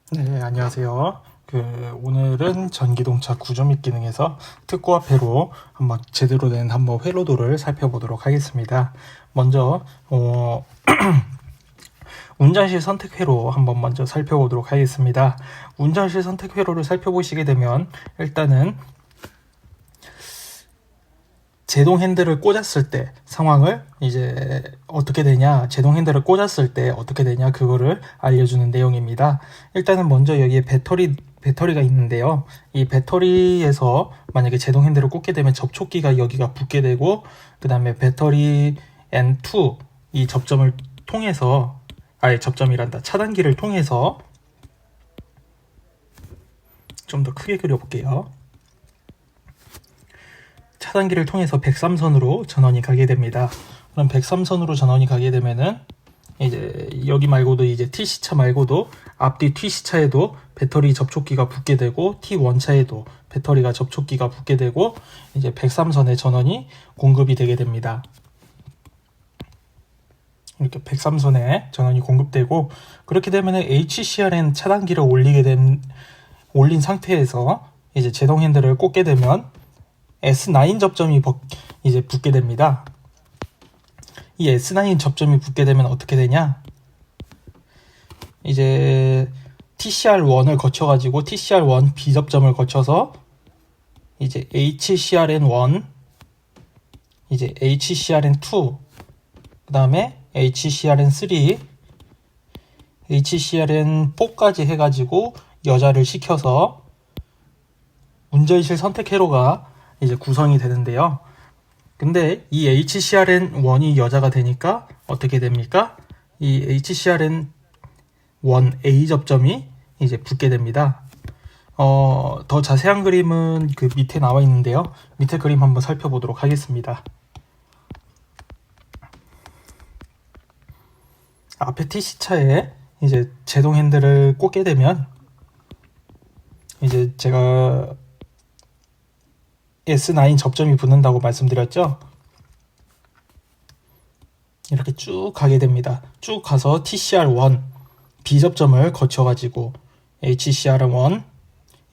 네, 안녕하세요. 오늘은 전기동차 구조 및 기능에서 특고와 회로 한번 제대로 된 회로도를 살펴보도록 하겠습니다. 먼저 운전실 선택 회로 한번 먼저 살펴보도록 하겠습니다. 운전실 선택 회로를 살펴보시게 되면 일단은 제동 핸들을 꽂았을 때 상황을 이제 어떻게 되냐, 제동 핸들을 꽂았을 때 어떻게 되냐, 그거를 알려주는 내용입니다. 일단은 먼저 여기에 배터리가 있는데요. 이 배터리에서 만약에 제동 핸들을 꽂게 되면 접촉기가 여기가 붙게 되고, 그 다음에 배터리 N2 이 접점을 통해서, 접점이란다, 차단기를 통해서, 좀 더 크게 그려볼게요. 차단기를 통해서 103선으로 전원이 가게 됩니다. 그럼 103선으로 전원이 가게 되면은 이제 여기 말고도 이제 T시차 말고도 앞뒤 T시차에도 배터리 접촉기가 붙게 되고, T1차에도 배터리가 접촉기가 붙게 되고, 이제 103선에 전원이 공급이 되게 됩니다. 이렇게 103선에 전원이 공급되고, 그렇게 되면은 HCRN 차단기를 올린 상태에서 이제 제동 핸들을 꽂게 되면 S9 접점이 이제 붙게 됩니다. 이 S9 접점이 붙게 되면 어떻게 되냐? 이제 TCR1을 거쳐가지고 TCR1 B접점을 거쳐서 이제 HCRN1, 이제 HCRN2, 그 다음에 HCRN3, HCRN4까지 해가지고 여자를 시켜서 운전실 선택 회로가 이제 구성이 되는데요. 근데 이 HCRN1이 여자가 되니까 어떻게 됩니까? 이 HCRN1A 접점이 이제 붙게 됩니다. 더 자세한 그림은 그 밑에 나와 있는데요. 밑에 그림 한번 살펴보도록 하겠습니다. 앞에 T시차에 이제 제동 핸들을 꽂게 되면 이제 제가 S9 접점이 붙는다고 말씀드렸죠. 이렇게 쭉 가게 됩니다. 쭉 가서 TCR1 B접점을 거쳐가지고 HCRN1,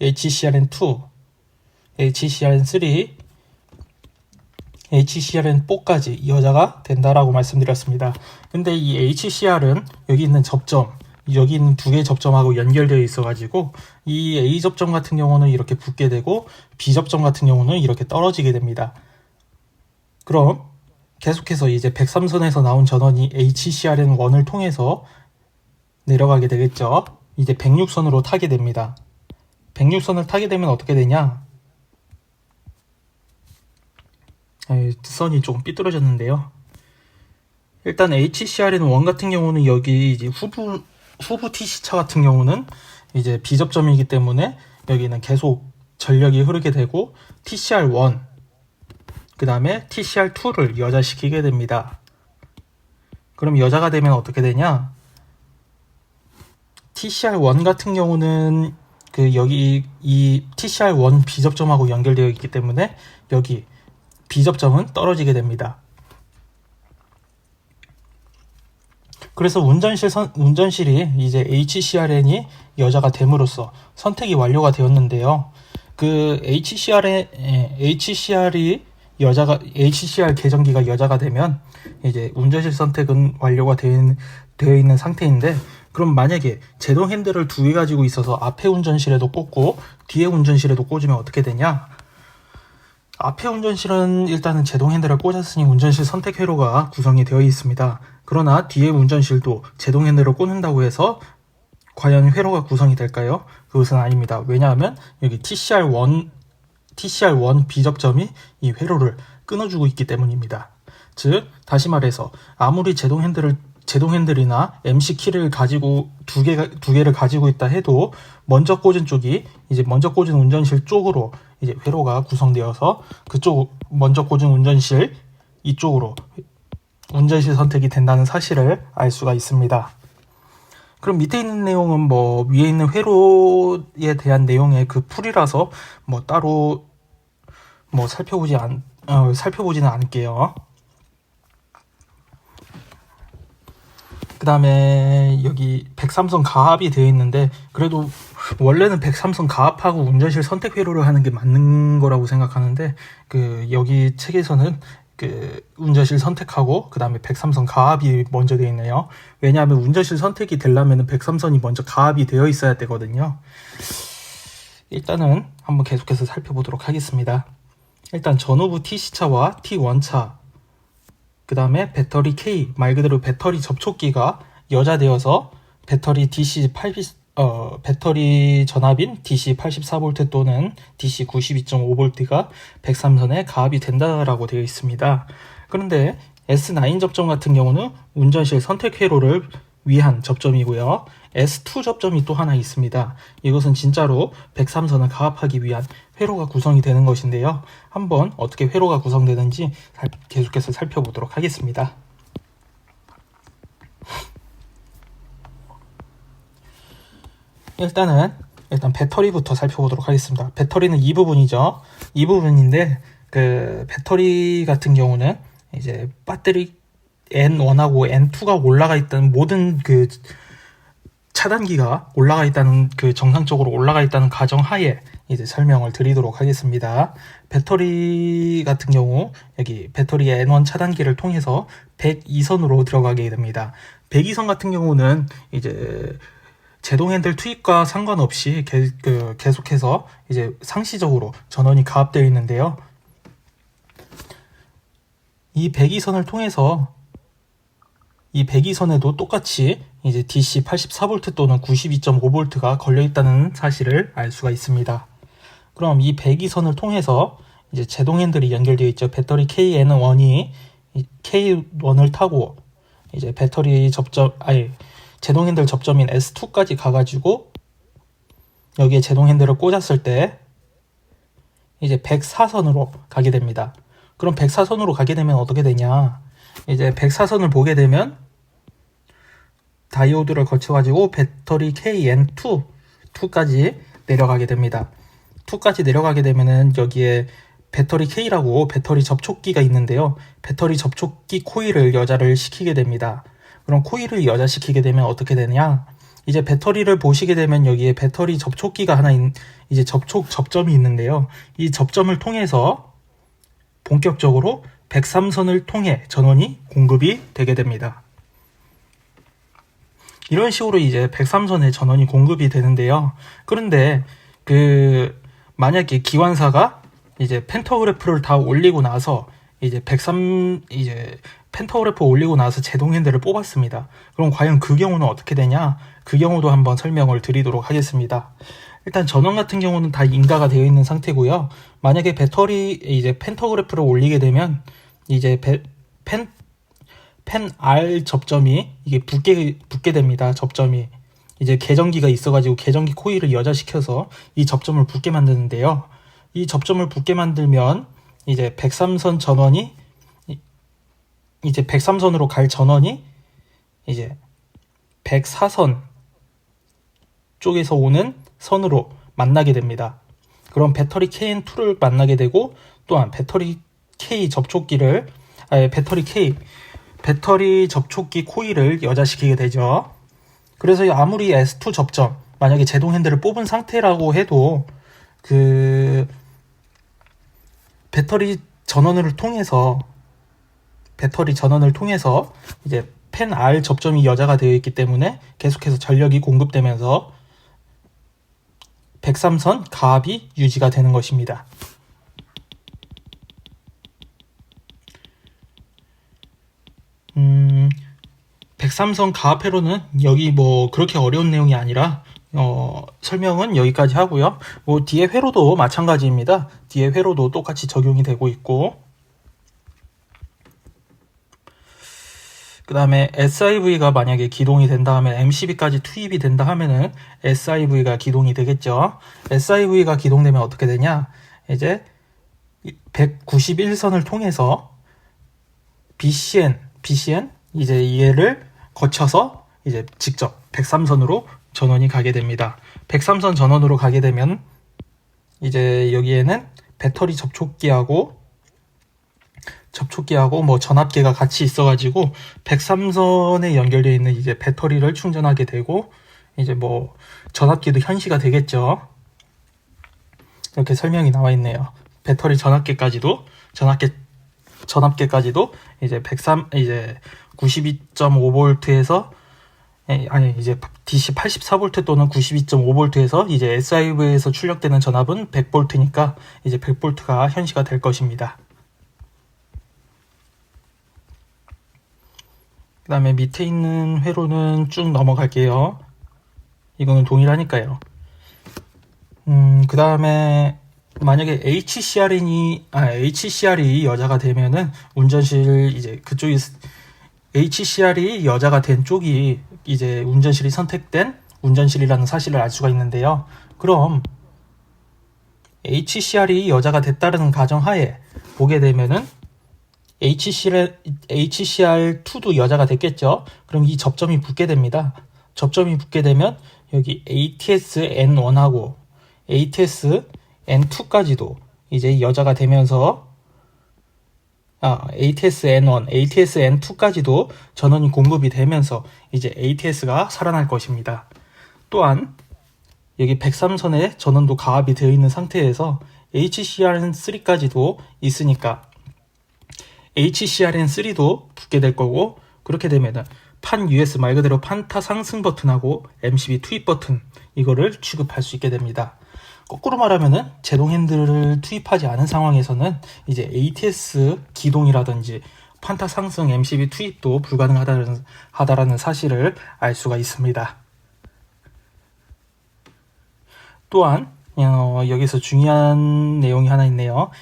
HCRN2, HCRN3, HCRN4까지 여자가 된다라고 말씀드렸습니다. 근데 이 HCR은 여기 있는 접점, 여기 있는 두 개의 접점하고 연결되어 있어가지고 이 A 접점 같은 경우는 이렇게 붙게 되고 B 접점 같은 경우는 이렇게 떨어지게 됩니다. 그럼 계속해서 이제 103선에서 나온 전원이 HCRN1을 통해서 내려가게 되겠죠. 이제 106선으로 타게 됩니다. 106선을 타게 되면 어떻게 되냐? 선이 조금 삐뚤어졌는데요. 일단 HCRN1 같은 경우는 여기 이제 후부 T시차 같은 경우는 이제 B접점이기 때문에 여기는 계속 전력이 흐르게 되고 TCR1, 그 다음에 TCR2를 여자시키게 됩니다. 그럼 여자가 되면 어떻게 되냐? TCR1 같은 경우는 여기 이 TCR1 B접점하고 연결되어 있기 때문에 여기 B접점은 떨어지게 됩니다. 그래서 운전실이 이제 HCRN이 여자가 됨으로써 선택이 완료가 되었는데요. 그 HCR 계정기가 여자가 되면 이제 운전실 선택은 완료가 되어 있는 상태인데, 그럼 만약에 제동 핸들을 두 개 가지고 있어서 앞에 운전실에도 꽂고 뒤에 운전실에도 꽂으면 어떻게 되냐? 앞에 운전실은 일단은 제동 핸들을 꽂았으니 운전실 선택 회로가 구성이 되어 있습니다. 그러나 뒤에 운전실도 제동 핸들을 꽂는다고 해서 과연 회로가 구성이 될까요? 그것은 아닙니다. 왜냐하면 여기 TCR1 B접점이 이 회로를 끊어주고 있기 때문입니다. 즉, 다시 말해서 아무리 제동 핸들이나 MC 키를 가지고 두 개를 가지고 있다 해도 먼저 꽂은 운전실 쪽으로 이제 회로가 구성되어서 그쪽 먼저 꽂은 운전실 이쪽으로 운전실 선택이 된다는 사실을 알 수가 있습니다. 그럼 밑에 있는 내용은 뭐 위에 있는 회로에 대한 내용의 그 풀이라서 뭐 따로 뭐 살펴보지는 않을게요. 그 다음에 여기 103선 가압이 되어 있는데, 그래도 원래는 103선 가압하고 운전실 선택 회로를 하는 게 맞는 거라고 생각하는데, 여기 책에서는 운전실 선택하고 그 다음에 103선 가압이 먼저 되어 있네요. 왜냐하면 운전실 선택이 되려면 103선이 먼저 가압이 되어 있어야 되거든요. 일단은 한번 계속해서 살펴보도록 하겠습니다. 일단 전후부 TC차와 T1차, 그 다음에 배터리 K, 말 그대로 배터리 접촉기가 여자되어서 배터리 배터리 전압인 DC 84V 또는 DC 92.5V가 103선에 가압이 된다라고 되어 있습니다. 그런데 S9 접점 같은 경우는 운전실 선택 회로를 위한 접점이고요. S2 접점이 또 하나 있습니다. 이것은 진짜로 103선을 가압하기 위한 회로가 구성이 되는 것인데요. 한번 어떻게 회로가 구성되는지 계속해서 살펴보도록 하겠습니다. 일단 배터리부터 살펴보도록 하겠습니다. 배터리는 이 부분이죠. 이 부분인데 배터리 같은 경우는 이제 배터리 N1하고 N2가 올라가 있다는 모든 차단기가 올라가 있다는 정상적으로 올라가 있다는 가정하에 이제 설명을 드리도록 하겠습니다. 배터리 같은 경우 여기 배터리 N1 차단기를 통해서 102선으로 들어가게 됩니다. 102선 같은 경우는 이제 제동 핸들 투입과 상관없이 계속해서 이제 상시적으로 전원이 가압되어 있는데요. 이 102선을 통해서 이 102선에도 똑같이 이제 DC 84V 또는 92.5V가 걸려있다는 사실을 알 수가 있습니다. 그럼 이 102선을 통해서 이제 제동 핸들이 연결되어 있죠. 배터리 KN1이 K1을 타고 이제 배터리 제동 핸들 접점인 S2까지 가가지고 여기에 제동 핸들을 꽂았을 때 이제 104선으로 가게 됩니다. 그럼 104선으로 가게 되면 어떻게 되냐? 이제 104선을 보게 되면 다이오드를 거쳐가지고 배터리 KN2까지 내려가게 됩니다. 2까지 내려가게 되면은 여기에 배터리 K라고 배터리 접촉기가 있는데요. 배터리 접촉기 코일을 여자를 시키게 됩니다. 그럼 코일을 여자시키게 되면 어떻게 되냐? 이제 배터리를 보시게 되면 여기에 배터리 접촉기가 하나 이제 접점이 있는데요. 이 접점을 통해서 본격적으로 103선을 통해 전원이 공급이 되게 됩니다. 이런 식으로 이제 103선에 전원이 공급이 되는데요. 그런데 만약에 기관사가 이제 펜터그래프를 다 올리고 나서 이제 펜터그래프 올리고 나서 제동 핸들을 뽑았습니다. 그럼 과연 그 경우는 어떻게 되냐? 그 경우도 한번 설명을 드리도록 하겠습니다. 일단 전원 같은 경우는 다 인가가 되어 있는 상태고요. 만약에 이제 펜터그래프를 올리게 되면 이제 펜 R 접점이 이게 붙게 됩니다. 접점이 이제 계전기가 있어가지고 계전기 코일을 여자시켜서 이 접점을 붙게 만드는데요. 이 접점을 붙게 만들면 이제 103선 전원이 이제 103선으로 갈 전원이 이제 104선 쪽에서 오는 선으로 만나게 됩니다. 그럼 배터리 KN2를 만나게 되고 또한 배터리 접촉기 코일을 여자시키게 되죠. 그래서 아무리 S2 접점, 만약에 제동 핸들을 뽑은 상태라고 해도 배터리 전원을 통해서 이제 펜 R 접점이 여자가 되어 있기 때문에 계속해서 전력이 공급되면서 103선 가압이 유지가 되는 것입니다. 음, 103선 가압 회로는 여기 뭐 그렇게 어려운 내용이 아니라 설명은 여기까지 하고요. 뭐 뒤에 회로도 마찬가지입니다. 뒤에 회로도 똑같이 적용이 되고 있고, 그 다음에 SIV가 만약에 기동이 된다 하면 MCB까지 투입이 된다 하면은 SIV가 기동이 되겠죠. SIV가 기동되면 어떻게 되냐? 이제 191선을 통해서 BCN 이제 얘를 거쳐서 이제 직접 103선으로 전원이 가게 됩니다. 103선 전원으로 가게 되면 이제 여기에는 배터리 접촉기하고 접촉기하고 뭐 전압계가 같이 있어가지고 103선에 연결되어 있는 이제 배터리를 충전하게 되고 이제 뭐 전압기도 현시가 되겠죠. 이렇게 설명이 나와 있네요. 배터리 전압계까지도 이제 92.5V에서 아니 이제 DC 84V 또는 92.5V에서 이제 SIV에서 출력되는 전압은 100V니까 이제 100V가 현시가 될 것입니다. 그 다음에 밑에 있는 회로는 쭉 넘어갈게요. 이거는 동일하니까요. 그 다음에 만약에 HCR이 여자가 되면은 운전실 이제 그쪽이 HCR이 여자가 된 쪽이 이제 운전실이 선택된 운전실이라는 사실을 알 수가 있는데요. 그럼 HCR이 여자가 됐다는 가정하에 보게 되면은 HCR2도 여자가 됐겠죠. 그럼 이 접점이 붙게 됩니다. 접점이 붙게 되면 여기 ATS-N1하고 ATS-N2까지도 이제 여자가 되면서 ATS-N1, ATS-N2까지도 전원이 공급이 되면서 이제 ATS가 살아날 것입니다. 또한 여기 103선에 전원도 가압이 되어 있는 상태에서 HCRN3까지도 있으니까 HCRN3도 붙게 될 거고, 그렇게 되면은 판 US 말 그대로 판타 상승 버튼하고 MCB 투입 버튼 이거를 취급할 수 있게 됩니다. 거꾸로 말하면은 제동 핸들을 투입하지 않은 상황에서는 이제 ATS 기동이라든지 판타 상승 MCB 투입도 불가능하다라는 사실을 알 수가 있습니다. 또한 여기서 중요한 내용이 하나 있네요.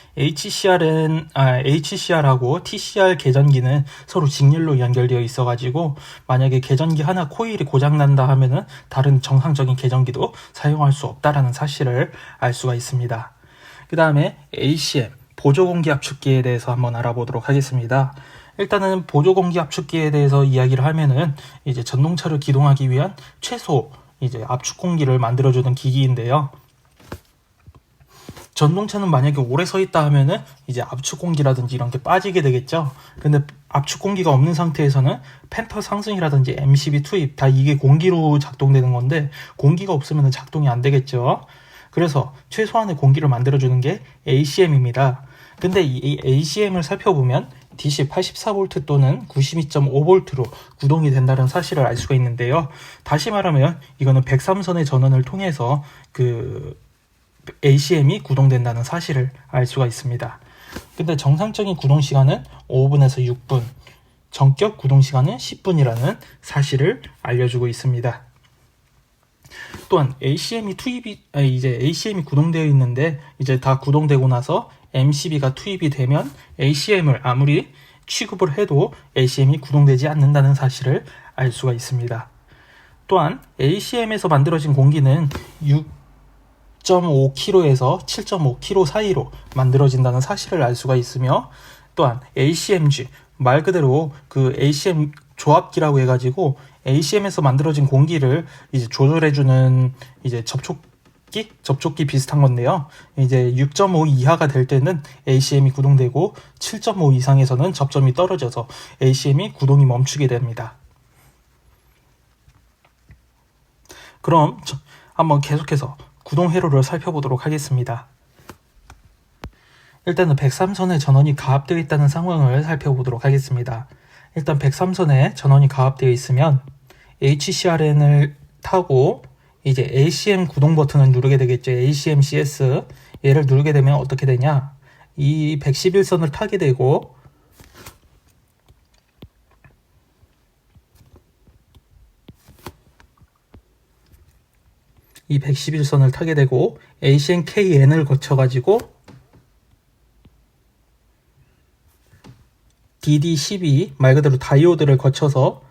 HCR하고 TCR 계전기는 서로 직렬로 연결되어 있어가지고 만약에 계전기 하나 코일이 고장난다 하면은 다른 정상적인 계전기도 사용할 수 없다라는 사실을 알 수가 있습니다. 그 다음에 ACM 보조공기 압축기에 대해서 한번 알아보도록 하겠습니다. 일단은 보조공기 압축기에 대해서 이야기를 하면은 이제 전동차를 기동하기 위한 최소 이제 압축 공기를 만들어주는 기기인데요. 전동차는 만약에 오래 서 있다 하면은 이제 압축 공기라든지 이런 게 빠지게 되겠죠. 근데 압축 공기가 없는 상태에서는 펜터 상승이라든지 MCB 투입 다 이게 공기로 작동되는 건데 공기가 없으면 작동이 안 되겠죠. 그래서 최소한의 공기를 만들어주는 게 ACM입니다. 근데 이 ACM을 살펴보면 DC 84V 또는 92.5V로 구동이 된다는 사실을 알 수가 있는데요. 다시 말하면 이거는 103선의 전원을 통해서 ACM이 구동된다는 사실을 알 수가 있습니다. 근데 정상적인 구동 시간은 5분에서 6분, 정격 구동 시간은 10분이라는 사실을 알려주고 있습니다. 또한 ACM이 구동되어 있는데 이제 다 구동되고 나서 MCB가 투입이 되면 ACM을 아무리 취급을 해도 ACM이 구동되지 않는다는 사실을 알 수가 있습니다. 또한 ACM에서 만들어진 공기는 6.5kg에서 7.5kg 사이로 만들어진다는 사실을 알 수가 있으며, 또한 ACMG 말 그대로 그 ACM 조합기라고 해가지고 ACM에서 만들어진 공기를 이제 조절해주는 이제 접촉기 비슷한 건데요. 이제 6.5 이하가 될 때는 ACM이 구동되고 7.5 이상에서는 접점이 떨어져서 ACM이 구동이 멈추게 됩니다. 그럼 한번 계속해서 구동 회로를 살펴보도록 하겠습니다. 일단은 103선에 전원이 가압되어 있다는 상황을 살펴보도록 하겠습니다. 일단 103선에 전원이 가압되어 있으면 HCRN을 타고 이제 ACM 구동 버튼을 누르게 되겠죠. ACM CS 얘를 누르게 되면 어떻게 되냐, 이 111선을 타게 되고 이 111선을 타게 되고 ACM-KN을 거쳐가지고 DD12 말 그대로 다이오드를 거쳐서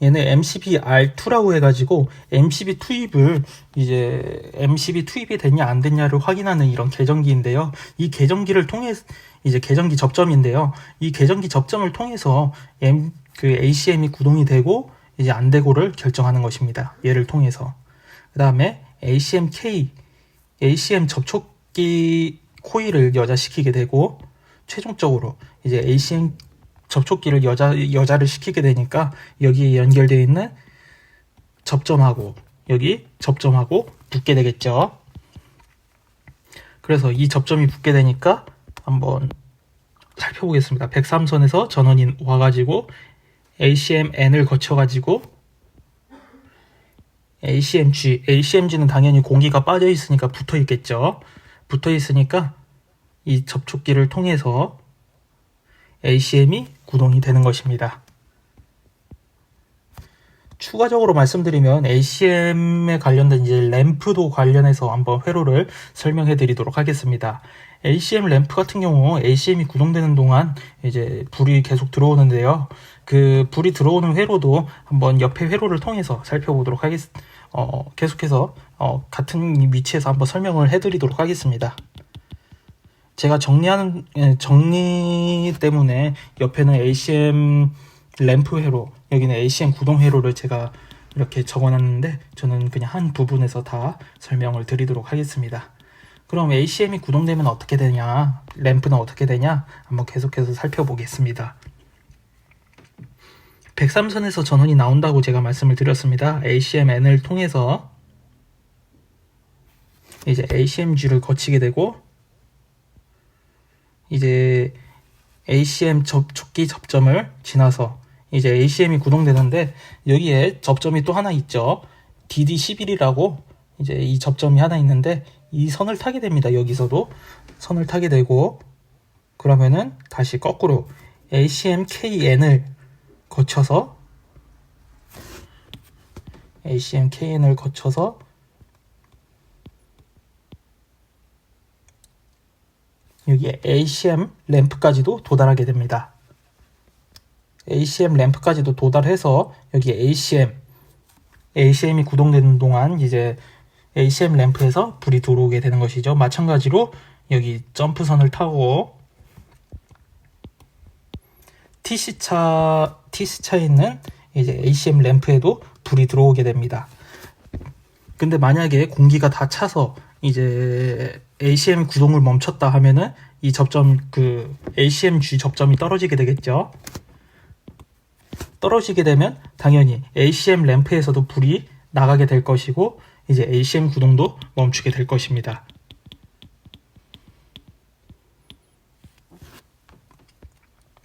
얘는 MCB-R2라고 해가지고 MCB 투입이 됐냐 안 됐냐를 확인하는 이런 계전기인데요. 이 계전기를 통해 이제 계전기 접점인데요. 이 계전기 접점을 통해서 ACM이 구동이 되고 이제 안 되고를 결정하는 것입니다. 얘를 통해서. 그 다음에 ACM 접촉기 코일을 여자시키게 되고, 최종적으로 이제 ACM 접촉기를 여자를 시키게 되니까 여기에 연결되어 있는 접점하고 여기 접점하고 붙게 되겠죠. 그래서 이 접점이 붙게 되니까 한번 살펴보겠습니다. 103선에서 전원이 와가지고 ACM-N을 거쳐가지고 ACMG는 당연히 공기가 빠져 있으니까 붙어 있겠죠. 붙어 있으니까 이 접촉기를 통해서 ACM이 구동이 되는 것입니다. 추가적으로 말씀드리면 ACM에 관련된 이제 램프도 관련해서 한번 회로를 설명해 드리도록 하겠습니다. ACM 램프 같은 경우 ACM이 구동되는 동안 이제 불이 계속 들어오는데요. 그 불이 들어오는 회로도 한번 옆에 회로를 통해서 살펴보도록 하겠습니다. 계속해서 같은 위치에서 한번 설명을 해 드리도록 하겠습니다. 제가 정리 때문에 옆에는 ACM 램프 회로, 여기는 ACM 구동 회로를 제가 이렇게 적어놨는데 저는 그냥 한 부분에서 다 설명을 드리도록 하겠습니다. 그럼 ACM이 구동되면 어떻게 되냐, 램프는 어떻게 되냐 한번 계속해서 살펴보겠습니다. 103선에서 전원이 나온다고 제가 말씀을 드렸습니다. ACM-N을 통해서 이제 ACM-G를 거치게 되고 이제 ACM 접촉기 접점을 지나서 이제 ACM이 구동되는데 여기에 접점이 또 하나 있죠. DD11이라고 이제 이 접점이 하나 있는데 이 선을 타게 됩니다. 여기서도 선을 타게 되고 그러면은 다시 거꾸로 ACM-KN을 거쳐서 여기 ACM 램프까지도 도달하게 됩니다. ACM 램프까지도 도달해서 여기 ACM이 구동되는 동안 이제 ACM 램프에서 불이 들어오게 되는 것이죠. 마찬가지로 여기 점프선을 타고 TC차에 있는 이제 ACM 램프에도 불이 들어오게 됩니다. 근데 만약에 공기가 다 차서 이제 ACM 구동을 멈췄다 하면은 이 접점, 그 ACM-G 접점이 떨어지게 되겠죠. 떨어지게 되면 당연히 ACM 램프에서도 불이 나가게 될 것이고 이제 ACM 구동도 멈추게 될 것입니다.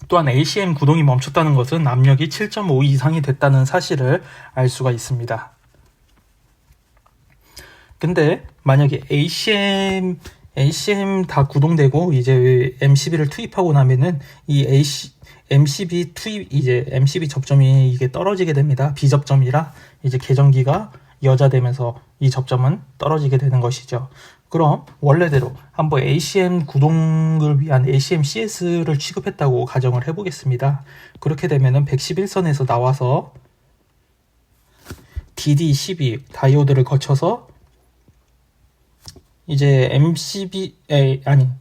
또한 ACM 구동이 멈췄다는 것은 압력이 7.5 이상이 됐다는 사실을 알 수가 있습니다. 근데 만약에 ACM 다 구동되고 이제 MCB를 투입하고 나면은 이 MCB 접점이 이게 떨어지게 됩니다. B접점이라 이제 계전기가 여자되면서 이 접점은 떨어지게 되는 것이죠. 그럼 원래대로 한번 ACM 구동을 위한 ACM CS를 취급했다고 가정을 해보겠습니다. 그렇게 되면은 111선에서 나와서 DD12 다이오드를 거쳐서 이제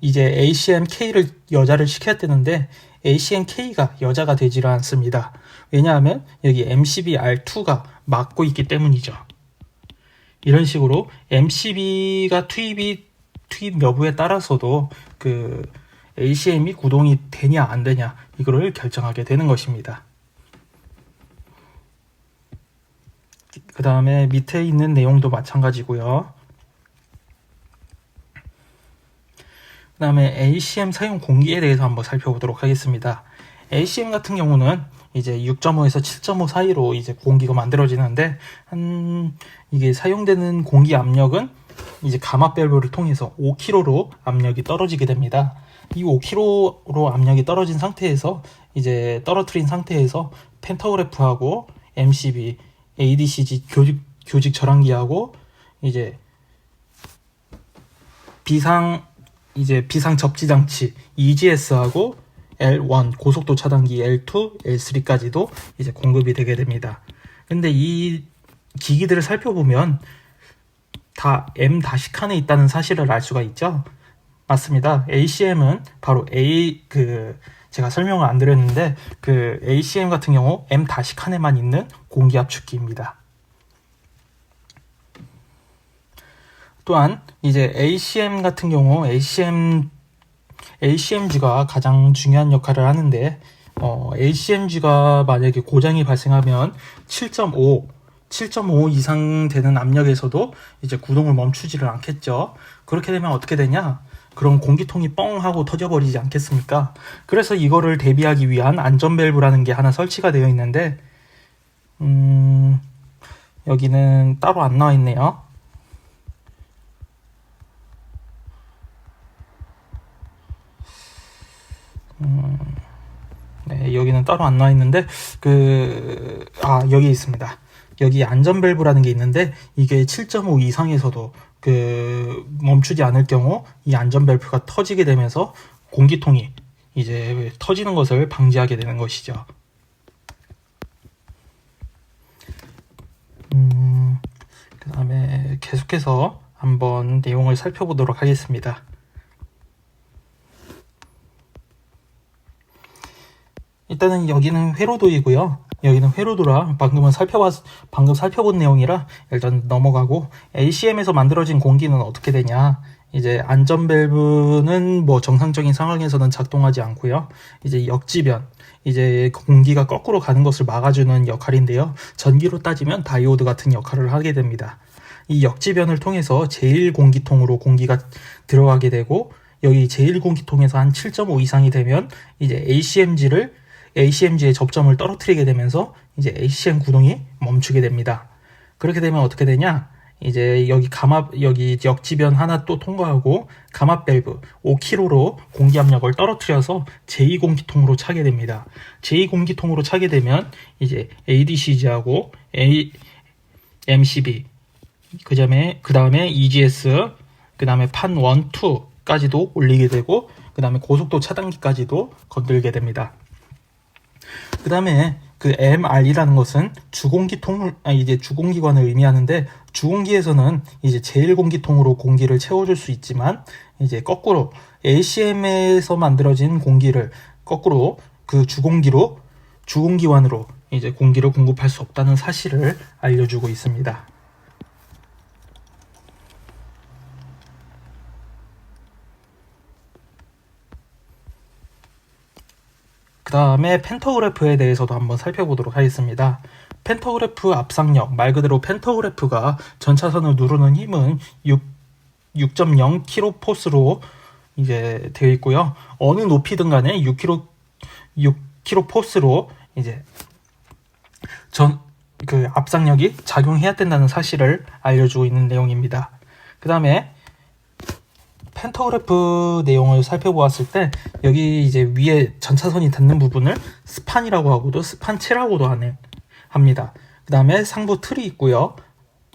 이제 ACM-K를 여자를 시켜야 되는데 ACM-K가 여자가 되지를 않습니다. 왜냐하면 여기 MCB-R2가 막고 있기 때문이죠. 이런 식으로 MCB가 투입 여부에 따라서도 그 ACM이 구동이 되냐 안 되냐 이거를 결정하게 되는 것입니다. 그 다음에 밑에 있는 내용도 마찬가지고요. 그 다음에 ACM 사용 공기에 대해서 한번 살펴보도록 하겠습니다. ACM 같은 경우는 이제 6.5에서 7.5 사이로 이제 공기가 만들어지는데 이게 사용되는 공기 압력은 이제 가마 밸브를 통해서 5kg로 압력이 떨어지게 됩니다. 이 5kg로 압력이 떨어진 상태에서 이제 떨어뜨린 상태에서 펜터그래프하고 MCB, ADCG 교직 절환기하고 이제 비상 접지 장치 EGS하고 L1 고속도 차단기 L2, L3까지도 이제 공급이 되게 됩니다. 근데 이 기기들을 살펴보면 다 M-칸에 있다는 사실을 알 수가 있죠. 맞습니다. ACM은 바로 제가 설명을 안 드렸는데 그 ACM 같은 경우 M-칸에만 있는 공기 압축기입니다. 또한 이제 ACM 같은 경우 ACMG가 가장 중요한 역할을 하는데, ACMG가 만약에 고장이 발생하면 7.5 이상 되는 압력에서도 이제 구동을 멈추지를 않겠죠. 그렇게 되면 어떻게 되냐? 그럼 공기통이 뻥 하고 터져버리지 않겠습니까? 그래서 이거를 대비하기 위한 안전 밸브라는 게 하나 설치가 되어 있는데, 여기는 따로 안 나와 있네요. 네, 여기는 따로 안 나와 있는데, 여기 있습니다. 여기 안전 밸브라는 게 있는데, 이게 7.5 이상에서도 멈추지 않을 경우 이 안전 밸브가 터지게 되면서 공기통이 이제 터지는 것을 방지하게 되는 것이죠. 그 다음에 계속해서 한번 내용을 살펴보도록 하겠습니다. 일단은 여기는 회로도이고요. 여기는 회로도라 방금 살펴본 내용이라 일단 넘어가고, ACM에서 만들어진 공기는 어떻게 되냐? 이제 안전 밸브는 뭐 정상적인 상황에서는 작동하지 않고요. 이제 역지변, 이제 공기가 거꾸로 가는 것을 막아주는 역할인데요. 전기로 따지면 다이오드 같은 역할을 하게 됩니다. 이 역지변을 통해서 제1공기통으로 공기가 들어가게 되고, 여기 제1공기통에서 한 7.5 이상이 되면 이제 ACMG의 접점을 떨어뜨리게 되면서 이제 ACM 구동이 멈추게 됩니다. 그렇게 되면 어떻게 되냐? 이제 여기 역지변 하나 또 통과하고 감압 밸브 5kg로 공기 압력을 떨어뜨려서 제2공기통으로 차게 됩니다. 제2공기통으로 차게 되면 이제 ADCG하고 MCB, 그 다음에 EGS, 그 다음에 판 1, 2까지도 올리게 되고, 그 다음에 고속도 차단기까지도 건들게 됩니다. 그 다음에 MR이라는 것은 주공기관을 의미하는데, 주공기에서는 이제 제1공기통으로 공기를 채워줄 수 있지만, 이제 거꾸로 ACM에서 만들어진 공기를 거꾸로 주공기관으로 이제 공기를 공급할 수 없다는 사실을 알려주고 있습니다. 그 다음에 펜터그래프에 대해서도 한번 살펴보도록 하겠습니다. 펜터그래프 압상력, 말 그대로 펜터그래프가 전차선을 누르는 힘은 6.0kP로 이제 되어 있고요. 어느 높이든 간에 6kP로 이제 압상력이 작용해야 된다는 사실을 알려주고 있는 내용입니다. 그 다음에 펜터그래프 내용을 살펴보았을 때, 여기 이제 위에 전차선이 닿는 부분을 스판이라고 하고도 스판체라고도 합니다. 그 다음에 상부 틀이 있고요.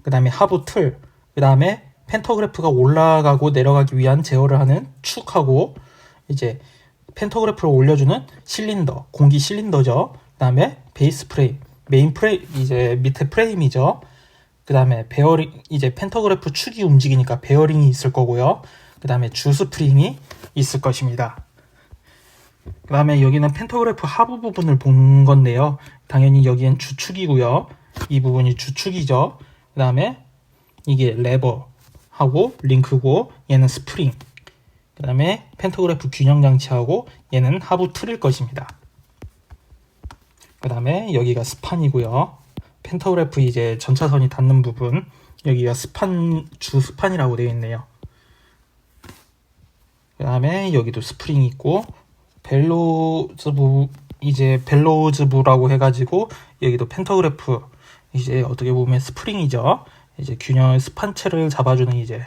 그 다음에 하부 틀, 그 다음에 펜터그래프가 올라가고 내려가기 위한 제어를 하는 축하고, 이제 펜터그래프를 올려주는 실린더, 공기 실린더죠. 그 다음에 베이스 프레임, 메인 프레임, 이제 밑에 프레임이죠. 그 다음에 베어링, 이제 펜터그래프 축이 움직이니까 베어링이 있을 거고요. 그 다음에 주 스프링이 있을 것입니다. 그 다음에 여기는 펜터그래프 하부 부분을 본 건데요. 당연히 여기엔 주축이고요. 이 부분이 주축이죠. 그 다음에 이게 레버하고 링크고, 얘는 스프링. 그 다음에 펜터그래프 균형 장치하고 얘는 하부 틀일 것입니다. 그 다음에 여기가 스판이고요. 펜터그래프 이제 전차선이 닿는 부분, 여기가 주 스판이라고 되어 있네요. 그 다음에 여기도 스프링이 있고, 벨로우즈부라고 해가지고, 여기도 펜터그래프, 이제 어떻게 보면 스프링이죠. 이제 스판체를 잡아주는 이제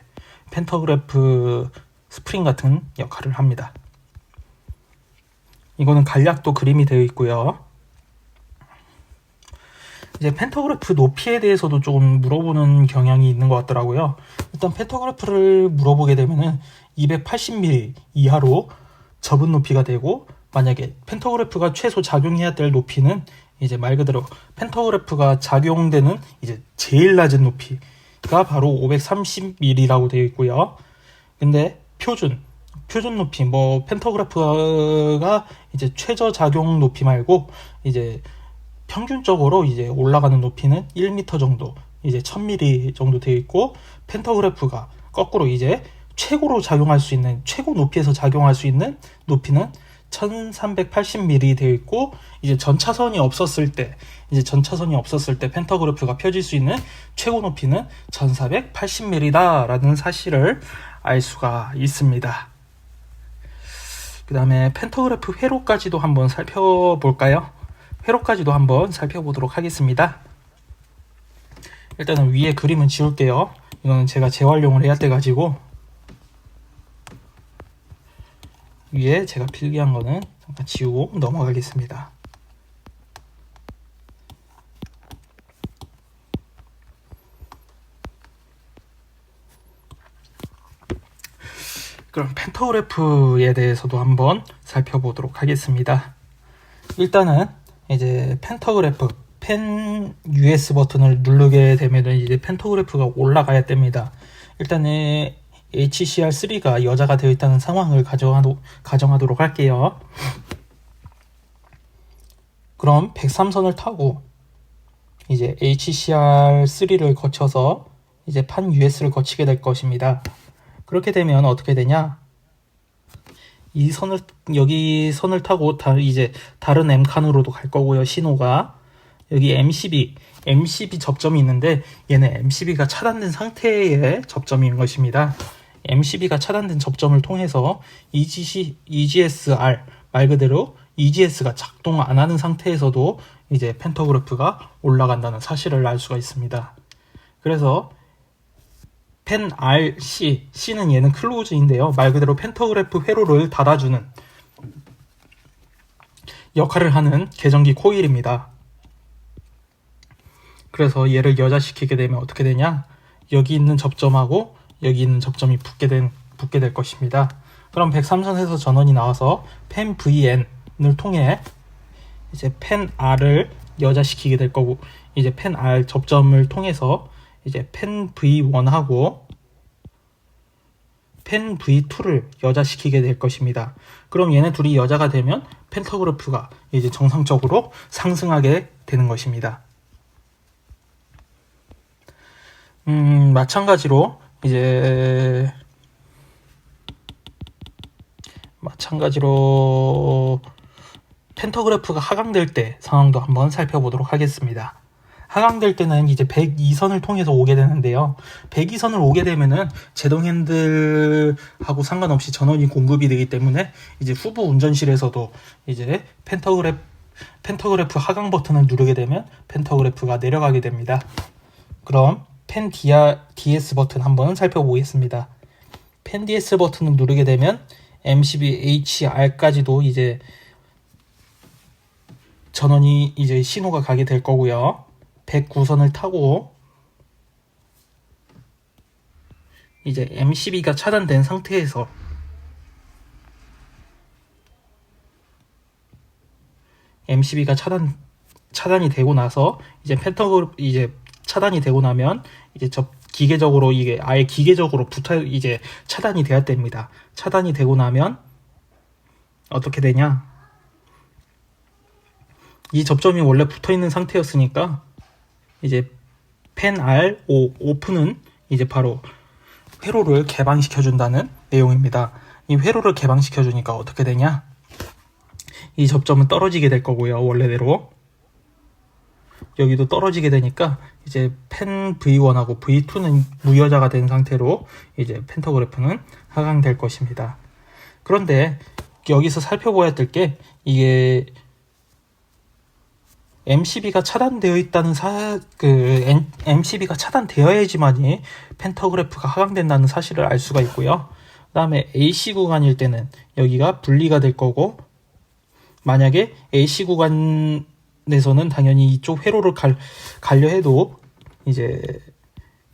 펜터그래프 스프링 같은 역할을 합니다. 이거는 간략도 그림이 되어 있고요. 이제 펜터그래프 높이에 대해서도 조금 물어보는 경향이 있는 것 같더라고요. 일단 펜터그래프를 물어보게 되면은 280mm 이하로 접은 높이가 되고, 만약에 펜터그래프가 최소 작용해야 될 높이는 이제 말 그대로 펜터그래프가 작용되는 이제 제일 낮은 높이가 바로 530mm라고 되어 있고요. 근데 표준 높이, 펜터그래프가 이제 최저 작용 높이 말고 이제 평균적으로 이제 올라가는 높이는 1m 정도, 이제 1000mm 정도 되어 있고, 펜터그래프가 거꾸로 이제 최고로 작용할 수 있는, 최고 높이에서 작용할 수 있는 높이는 1380mm 되어 있고, 이제 전차선이 없었을 때 펜터그래프가 펴질 수 있는 최고 높이는 1480mm다 라는 사실을 알 수가 있습니다. 그 다음에 펜터그래프 회로까지도 한번 살펴볼까요? 회로까지도 한번 살펴보도록 하겠습니다. 일단은 위에 그림은 지울게요. 이거는 제가 재활용을 해야 돼가지고 위에 제가 필기한 거는 잠깐 지우고 넘어가겠습니다. 그럼 펜터그래프에 대해서도 한번 살펴보도록 하겠습니다. 일단은 이제 펜터그래프, 펜 US 버튼을 누르게 되면은 이제 펜터그래프가 올라가야 됩니다. 일단은 HCR3가 여자가 되어 있다는 상황을 가정하도록 할게요. 그럼 103선을 타고 이제 HCR3를 거쳐서 이제 판 US를 거치게 될 것입니다. 그렇게 되면 어떻게 되냐? 여기 선을 타고 이제 다른 M칸으로도 갈 거고요. 신호가 여기 MCB 접점이 있는데 얘는 MCB가 차단된 상태의 접점인 것입니다. MCB가 차단된 접점을 통해서 EGSR, 말 그대로 EGS가 작동 안 하는 상태에서도 이제 펜터그래프가 올라간다는 사실을 알 수가 있습니다. 그래서 펜 RC, C는 얘는 클로즈인데요. 말 그대로 펜터그래프 회로를 닫아주는 역할을 하는 계전기 코일입니다. 그래서 얘를 여자시키게 되면 어떻게 되냐? 여기 있는 접점하고 여기 있는 접점이 붙게 될 것입니다. 그럼 103선에서 전원이 나와서 펜 VN을 통해 이제 펜 R을 여자시키게 될 거고, 이제 펜 R 접점을 통해서 이제 펜 V1하고 펜 V2를 여자시키게 될 것입니다. 그럼 얘네 둘이 여자가 되면 펜터그래프가 이제 정상적으로 상승하게 되는 것입니다. 마찬가지로 펜터그래프가 하강될 때 상황도 한번 살펴보도록 하겠습니다. 하강될 때는 이제 102선을 통해서 오게 되는데요. 102선을 오게 되면은 제동 핸들하고 상관없이 전원이 공급이 되기 때문에 이제 후보 운전실에서도 이제 펜터그래프 하강 버튼을 누르게 되면 펜터그래프가 내려가게 됩니다. 그럼 펜 DS 버튼 한번 살펴보겠습니다. 펜 DS 버튼을 누르게 되면 MCB HR까지도 이제 전원이 이제 신호가 가게 될 거고요. 109선을 타고 이제 MCB가 차단된 상태에서 MCB가 차단이 되고 나서 이제 차단이 되고 나면 이제 기계적으로 이게 아예 기계적으로 이제 차단이 돼야 됩니다. 차단이 되고 나면 어떻게 되냐? 이 접점이 원래 붙어 있는 상태였으니까 이제 펜 R 오픈은 이제 바로 회로를 개방시켜 준다는 내용입니다. 이 회로를 개방시켜 주니까 어떻게 되냐? 이 접점은 떨어지게 될 거고요. 원래대로 여기도 떨어지게 되니까 이제 펜 V1하고 V2는 무여자가 된 상태로 이제 펜터그래프는 하강될 것입니다. 그런데 여기서 살펴봐야 될 게 이게 MCB가 차단되어 있다는 MCB가 차단되어야지만이 펜터그래프가 하강된다는 사실을 알 수가 있고요. 그 다음에 AC 구간일 때는 여기가 분리가 될 거고, 만약에 AC 구간에서는 당연히 이쪽 회로를 가려 해도 이제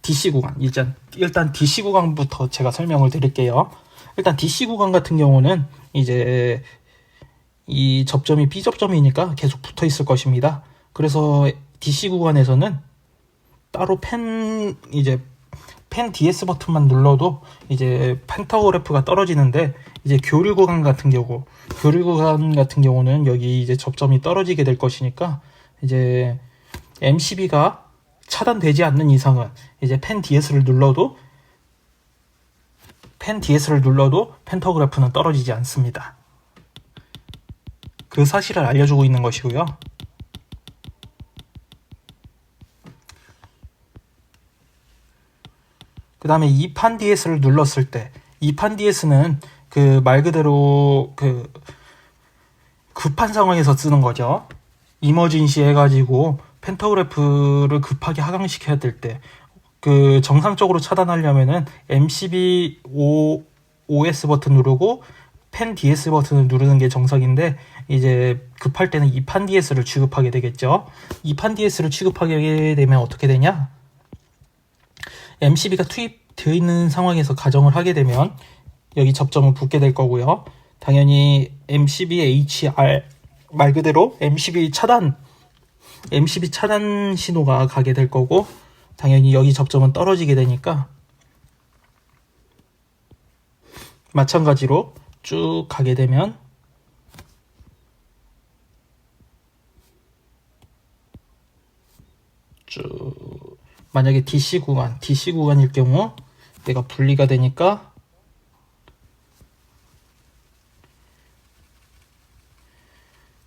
DC 구간, 일단 DC 구간부터 제가 설명을 드릴게요. 일단 DC 구간 같은 경우는 이제 이 접점이 B접점이니까 계속 붙어 있을 것입니다. 그래서 DC 구간에서는 따로 펜 DS 버튼만 눌러도 이제 펜터그래프가 떨어지는데, 이제 교류 구간 같은 경우는 여기 이제 접점이 떨어지게 될 것이니까 이제 MCB가 차단되지 않는 이상은 이제 펜 DS를 눌러도 펜 DS를 눌러도 펜터그래프는 떨어지지 않습니다. 그 사실을 알려주고 있는 것이고요. 그 다음에 2판 DS를 눌렀을 때 2판 DS는 그 말 그대로 그 급한 상황에서 쓰는 거죠. 이머진시 해가지고 펜터그래프를 급하게 하강시켜야 될 때 그 정상적으로 차단하려면은 MCB OS 버튼 누르고 펜 DS 버튼을 누르는 게 정석인데 이제 급할 때는 2판 DS를 취급하게 되겠죠. 2판 DS를 취급하게 되면 어떻게 되냐? MCB가 투입되어 있는 상황에서 가정을 하게 되면 여기 접점은 붙게 될 거고요. 당연히 MCB HR 말 그대로 MCB 차단 신호가 가게 될 거고 당연히 여기 접점은 떨어지게 되니까 마찬가지로 쭉 가게 되면 쭉 만약에 DC 구간일 경우 얘가 분리가 되니까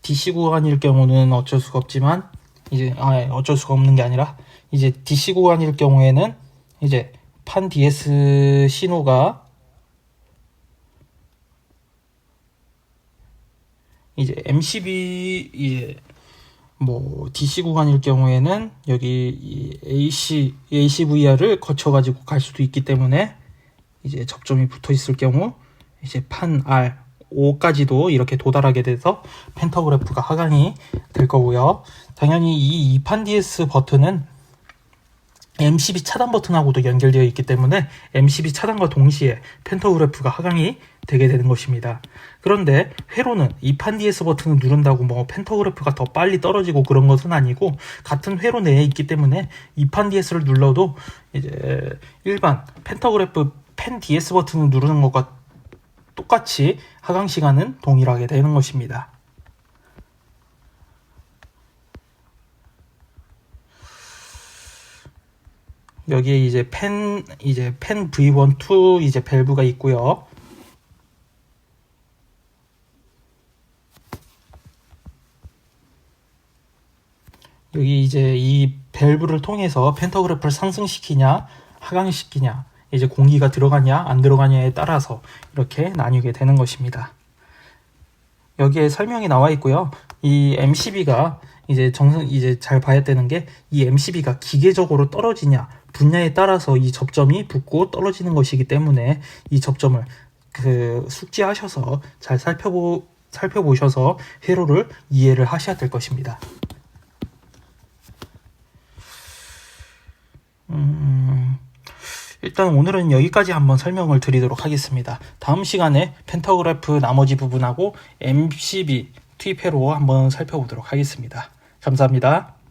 DC 구간일 경우는 어쩔 수가 없지만 이제 어쩔 수가 없는 게 아니라 이제 DC 구간일 경우에는 이제 판 DS 신호가 이제 MCB 이제 뭐 DC 구간일 경우에는 여기 이 ACVR을 거쳐가지고 갈 수도 있기 때문에 이제 접점이 붙어 있을 경우 이제 판 R 5까지도 이렇게 도달하게 돼서 펜터그래프가 하강이 될 거고요. 당연히 이 2판 DS 버튼은 MCB 차단 버튼하고도 연결되어 있기 때문에 MCB 차단과 동시에 펜터그래프가 하강이 되게 되는 것입니다. 그런데 회로는 2판 DS 버튼을 누른다고 뭐 펜터그래프가 더 빨리 떨어지고 그런 것은 아니고 같은 회로 내에 있기 때문에 2판 DS를 눌러도 이제 일반 펜터그래프 펜 DS 버튼을 누르는 것과 똑같이 하강 시간은 동일하게 되는 것입니다. 여기에 이제 펜 V1, 2 이제 밸브가 있고요. 여기 이제 이 밸브를 통해서 펜터그래프를 상승시키냐, 하강시키냐, 이제 공기가 들어가냐, 안 들어가냐에 따라서 이렇게 나뉘게 되는 것입니다. 여기에 설명이 나와 있고요. 이 MCB가 이제 잘 봐야 되는 게 이 MCB가 기계적으로 떨어지냐, 분야에 따라서 이 접점이 붙고 떨어지는 것이기 때문에 이 접점을 숙지하셔서 잘 살펴보셔서 회로를 이해를 하셔야 될 것입니다. 일단 오늘은 여기까지 한번 설명을 드리도록 하겠습니다. 다음 시간에 펜터그래프 나머지 부분하고 MCB 투입 회로 한번 살펴보도록 하겠습니다. 감사합니다.